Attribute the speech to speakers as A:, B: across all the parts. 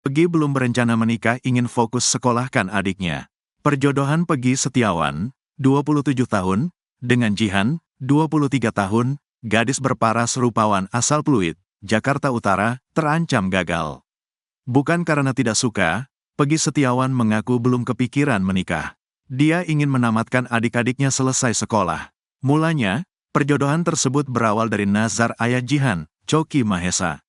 A: Pegi belum berencana menikah, ingin fokus sekolahkan adiknya. Perjodohan Pegi Setiawan, 27 tahun, dengan Jihan, 23 tahun, gadis berparas rupawan asal Pluit, Jakarta Utara, terancam gagal. Bukan karena tidak suka, Pegi Setiawan mengaku belum kepikiran menikah. Dia ingin menamatkan adik-adiknya selesai sekolah. Mulanya, perjodohan tersebut berawal dari nazar ayah Jihan, Choky Mahesa.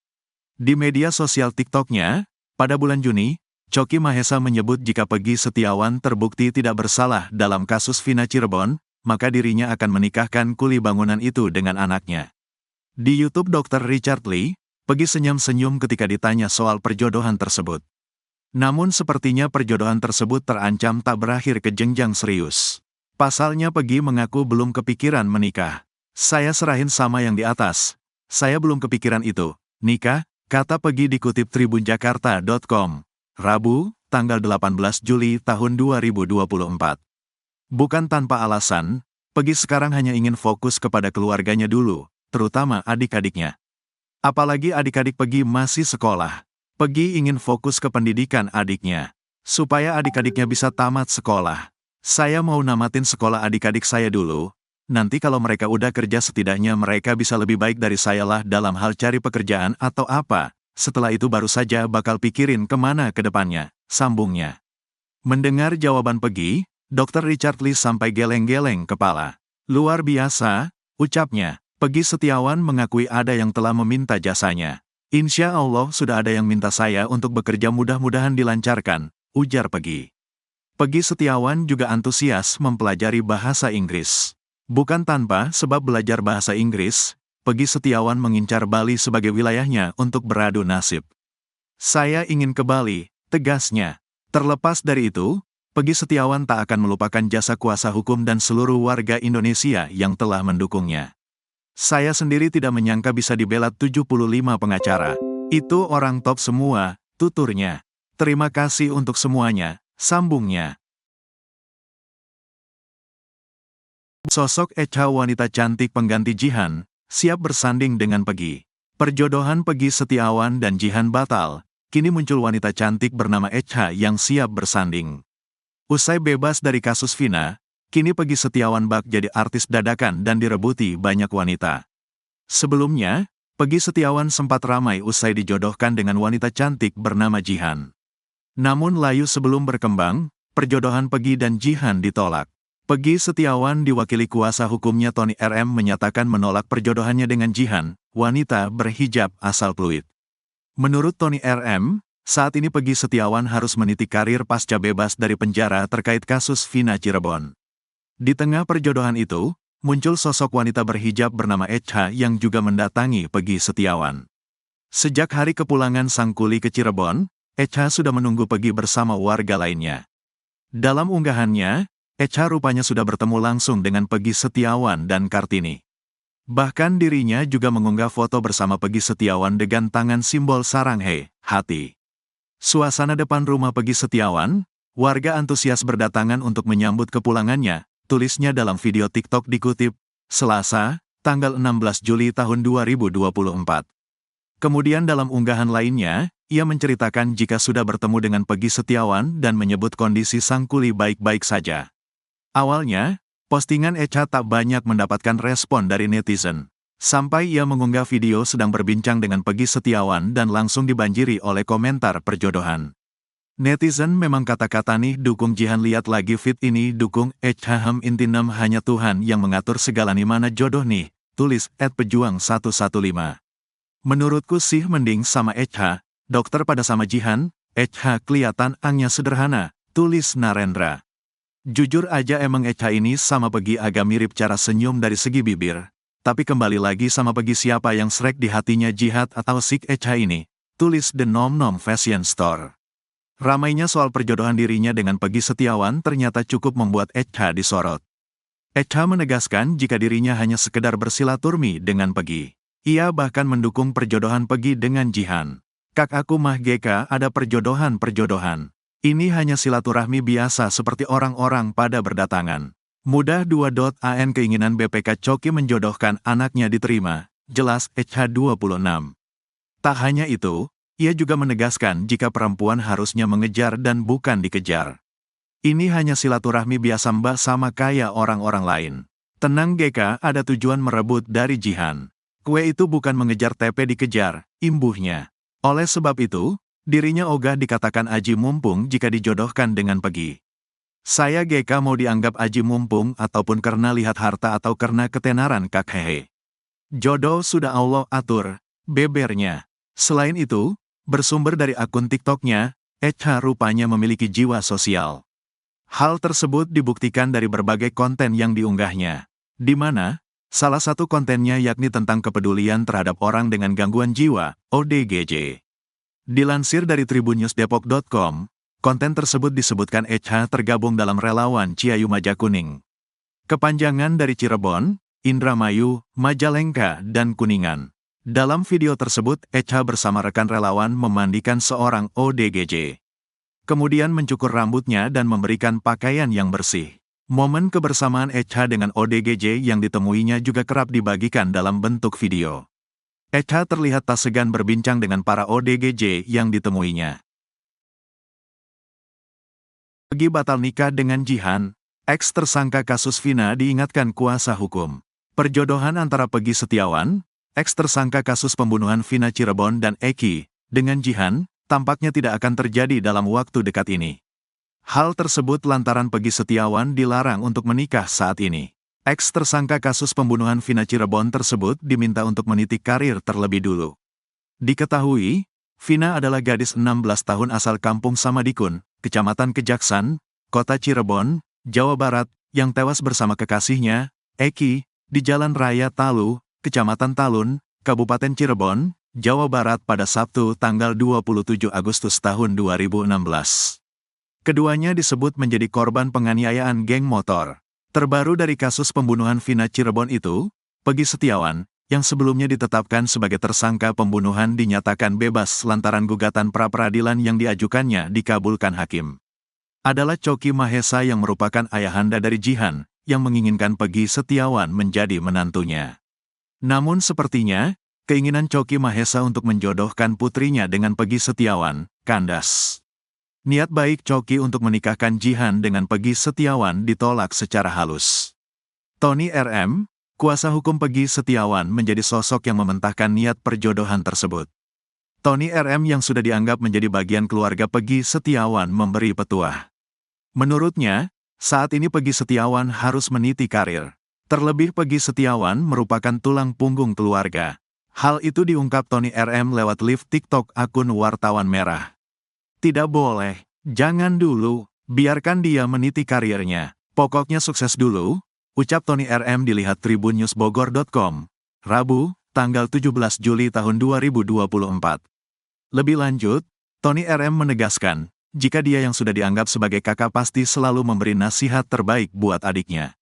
A: Di media sosial TikTok-nya, pada bulan Juni, Choky Mahesa menyebut jika Pegi Setiawan terbukti tidak bersalah dalam kasus Vina Cirebon, maka dirinya akan menikahkan kuli bangunan itu dengan anaknya. Di YouTube Dr. Richard Lee, Pegi senyum-senyum ketika ditanya soal perjodohan tersebut. Namun sepertinya perjodohan tersebut terancam tak berakhir ke jenjang serius. Pasalnya Pegi mengaku belum kepikiran menikah. "Saya serahin sama yang di atas. Saya belum kepikiran itu. Nikah," kata Pegi dikutip tribunjakarta.com, Rabu, tanggal 18 Juli tahun 2024. Bukan tanpa alasan, Pegi sekarang hanya ingin fokus kepada keluarganya dulu, terutama adik-adiknya. Apalagi adik-adik Pegi masih sekolah. Pegi ingin fokus ke pendidikan adiknya, supaya adik-adiknya bisa tamat sekolah. "Saya mau namatin sekolah adik-adik saya dulu. Nanti kalau mereka udah kerja setidaknya mereka bisa lebih baik dari saya lah dalam hal cari pekerjaan atau apa. Setelah itu baru saja bakal pikirin kemana ke depannya," sambungnya. Mendengar jawaban Pegi, Dr. Richard Lee sampai geleng-geleng kepala. "Luar biasa," ucapnya. Pegi Setiawan mengakui ada yang telah meminta jasanya. "Insya Allah sudah ada yang minta saya untuk bekerja, mudah-mudahan dilancarkan," ujar Pegi. Pegi Setiawan juga antusias mempelajari bahasa Inggris. Bukan tanpa sebab belajar bahasa Inggris, Pegi Setiawan mengincar Bali sebagai wilayahnya untuk beradu nasib. "Saya ingin ke Bali," tegasnya. Terlepas dari itu, Pegi Setiawan tak akan melupakan jasa kuasa hukum dan seluruh warga Indonesia yang telah mendukungnya. "Saya sendiri tidak menyangka bisa dibela 75 pengacara. Itu orang top semua," tuturnya. "Terima kasih untuk semuanya," sambungnya. Sosok Echa, wanita cantik pengganti Jihan, siap bersanding dengan Pegi. Perjodohan Pegi Setiawan dan Jihan batal, kini muncul wanita cantik bernama Echa yang siap bersanding. Usai bebas dari kasus Vina, kini Pegi Setiawan bak jadi artis dadakan dan direbuti banyak wanita. Sebelumnya, Pegi Setiawan sempat ramai usai dijodohkan dengan wanita cantik bernama Jihan. Namun layu sebelum berkembang, perjodohan Pegi dan Jihan ditolak. Pegi Setiawan diwakili kuasa hukumnya Tony RM menyatakan menolak perjodohannya dengan Jihan, wanita berhijab asal Pluit. Menurut Tony RM, saat ini Pegi Setiawan harus meniti karir pasca bebas dari penjara terkait kasus Vina Cirebon. Di tengah perjodohan itu, muncul sosok wanita berhijab bernama Echa yang juga mendatangi Pegi Setiawan. Sejak hari kepulangan sang kuli ke Cirebon, Echa sudah menunggu Pegi bersama warga lainnya. Dalam unggahannya, Echa rupanya sudah bertemu langsung dengan Pegi Setiawan dan Kartini. Bahkan dirinya juga mengunggah foto bersama Pegi Setiawan dengan tangan simbol sarang hati. Suasana depan rumah Pegi Setiawan, warga antusias berdatangan untuk menyambut kepulangannya, tulisnya dalam video TikTok dikutip, Selasa, tanggal 16 Juli tahun 2024. Kemudian dalam unggahan lainnya, ia menceritakan jika sudah bertemu dengan Pegi Setiawan dan menyebut kondisi sang kuli baik-baik saja. Awalnya, postingan Echa tak banyak mendapatkan respon dari netizen. Sampai ia mengunggah video sedang berbincang dengan Pegi Setiawan dan langsung dibanjiri oleh komentar perjodohan. Netizen memang kata-kata nih dukung Jihan, lihat lagi fit ini dukung Echa intinem hanya Tuhan yang mengatur segala nih mana jodoh nih, tulis @pejuang115. "Menurutku sih mending sama Echa, dokter pada sama Jihan, Echa kelihatan angnya sederhana," tulis Narendra. "Jujur aja emang Echa ini sama Pegi agak mirip cara senyum dari segi bibir. Tapi kembali lagi sama Pegi siapa yang srek di hatinya Jihan atau si Echa ini," tulis The Nom Nom Fashion Store. Ramainya soal perjodohan dirinya dengan Pegi Setiawan ternyata cukup membuat Echa disorot. Echa menegaskan jika dirinya hanya sekedar bersilaturahmi dengan Pegi. Ia bahkan mendukung perjodohan Pegi dengan Jihan. "Kak aku mah GK ada perjodohan. Ini hanya silaturahmi biasa seperti orang-orang pada berdatangan. Mudah 2.an keinginan BPK Choky menjodohkan anaknya diterima," jelas Echa 26. Tak hanya itu, ia juga menegaskan jika perempuan harusnya mengejar dan bukan dikejar. Ini hanya silaturahmi biasa Mbak sama kayak orang-orang lain. Tenang GK, ada tujuan merebut dari Jihan. Kue itu bukan mengejar TP dikejar, imbuhnya. Oleh sebab itu, dirinya ogah dikatakan aji mumpung jika dijodohkan dengan Pegi. Saya GK mau dianggap aji mumpung ataupun karena lihat harta atau karena ketenaran kak hehe. Jodoh sudah Allah atur, bebernya. Selain itu, bersumber dari akun TikToknya, Echa rupanya memiliki jiwa sosial. Hal tersebut dibuktikan dari berbagai konten yang diunggahnya, di mana salah satu kontennya yakni tentang kepedulian terhadap orang dengan gangguan jiwa, ODGJ. Dilansir dari tribunnews.depok.com, konten tersebut disebutkan Echa tergabung dalam relawan Ciayu Majakuning. Kepanjangan dari Cirebon, Indramayu, Majalengka, dan Kuningan. Dalam video tersebut, Echa bersama rekan relawan memandikan seorang ODGJ. Kemudian mencukur rambutnya dan memberikan pakaian yang bersih. Momen kebersamaan Echa dengan ODGJ yang ditemuinya juga kerap dibagikan dalam bentuk video. Echa terlihat tak segan berbincang dengan para ODGJ yang ditemuinya. Pegi batal nikah dengan Jihan, ex tersangka kasus Vina diingatkan kuasa hukum. Perjodohan antara Pegi Setiawan, ex tersangka kasus pembunuhan Vina Cirebon dan Eki, dengan Jihan, tampaknya tidak akan terjadi dalam waktu dekat ini. Hal tersebut lantaran Pegi Setiawan dilarang untuk menikah saat ini. Ex tersangka kasus pembunuhan Vina Cirebon tersebut diminta untuk meniti karir terlebih dulu. Diketahui, Vina adalah gadis 16 tahun asal Kampung Samadikun, Kecamatan Kejaksan, Kota Cirebon, Jawa Barat, yang tewas bersama kekasihnya, Eki, di Jalan Raya Talu, Kecamatan Talun, Kabupaten Cirebon, Jawa Barat pada Sabtu tanggal 27 Agustus tahun 2016. Keduanya disebut menjadi korban penganiayaan geng motor. Terbaru dari kasus pembunuhan Vina Cirebon itu, Pegi Setiawan, yang sebelumnya ditetapkan sebagai tersangka pembunuhan dinyatakan bebas lantaran gugatan pra-peradilan yang diajukannya dikabulkan hakim. Adalah Coki Mahesa yang merupakan ayahanda dari Jihan, yang menginginkan Pegi Setiawan menjadi menantunya. Namun sepertinya, keinginan Coki Mahesa untuk menjodohkan putrinya dengan Pegi Setiawan kandas. Niat baik Coki untuk menikahkan Jihan dengan Pegi Setiawan ditolak secara halus. Tony RM, kuasa hukum Pegi Setiawan, menjadi sosok yang mementahkan niat perjodohan tersebut. Tony RM yang sudah dianggap menjadi bagian keluarga Pegi Setiawan memberi petuah. Menurutnya, saat ini Pegi Setiawan harus meniti karir. Terlebih Pegi Setiawan merupakan tulang punggung keluarga. Hal itu diungkap Tony RM lewat live TikTok akun Wartawan Merah. Tidak boleh, jangan dulu, biarkan dia meniti karirnya. Pokoknya sukses dulu, ucap Tony RM dilihat tribunnews.bogor.com, Rabu, tanggal 17 Juli tahun 2024. Lebih lanjut, Tony RM menegaskan, jika dia yang sudah dianggap sebagai kakak pasti selalu memberi nasihat terbaik buat adiknya.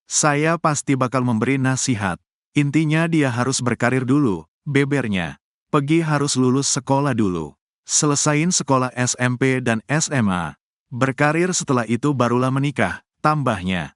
A: Saya pasti bakal memberi nasihat. Intinya dia harus berkarir dulu, bebernya. Pegi harus lulus sekolah dulu. Selesain sekolah SMP dan SMA. Berkarir setelah itu barulah menikah, tambahnya.